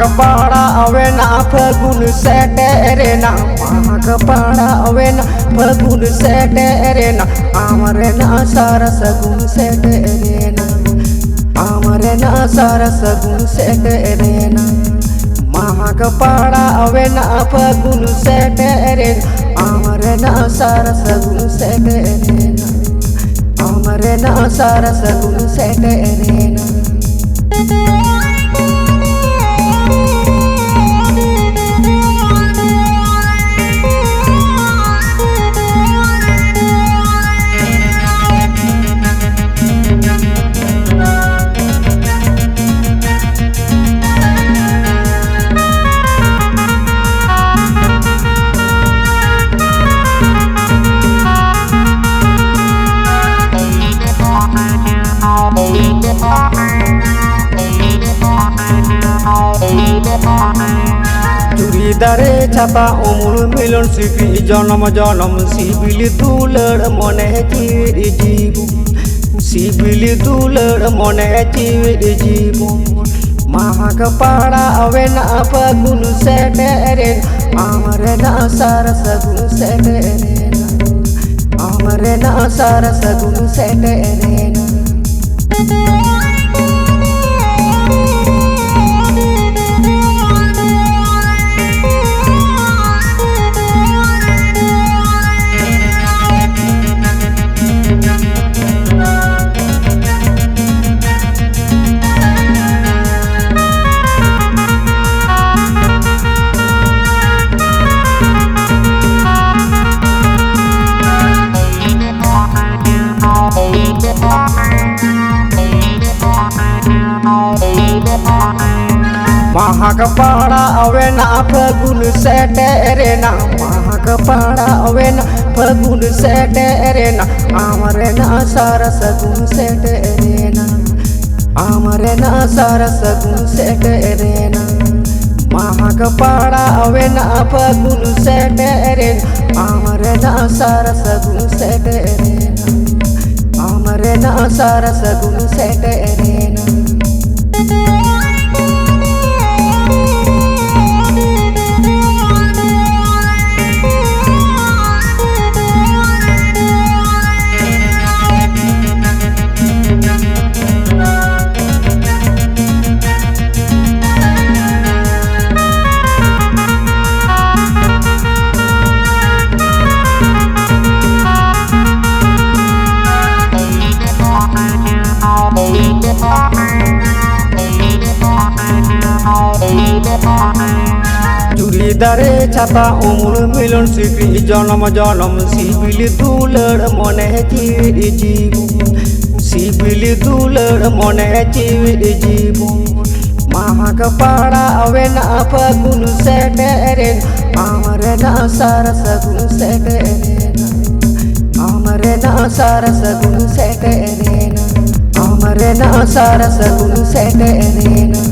Parawo Ena Fagun Seterena Parawo Ena Fagun Seterena Amarena Sarath Murmu Seterena Amarena Sarath Murmu Seterena Parawo Ena Fagun Seterena Amarena Sarath Murmu Seterena Amarena Sarath Murmu Seterena Juri dare chapa umur milon sikri janam janam sibil dular mone tiri jibu sibil dular mone tiri jibu Parawo Ena Fagun Seterena Amarena Sarath Murmu Seterena Amarena Sarath Murmu Seterena Parawo Ena Fagun Seterena Parawo Ena Fagun Seterena Amarena Sarath Murmu Seterena Amarena Sarath Murmu Seterena Parawo Ena Fagun Seterena Amarena Sarath Murmu Seterena Amarena Sarath Murmu Seterena Juri dare chapa umur milon sikri janam janam sibil dular mone tiri jibu sibil dular mone tiri jibu Parawo Ena Fagun Seterena Amarena Sarath Murmu Seterena Amarena Sarath Murmu Seterena Amarena Sarath Murmu Seterena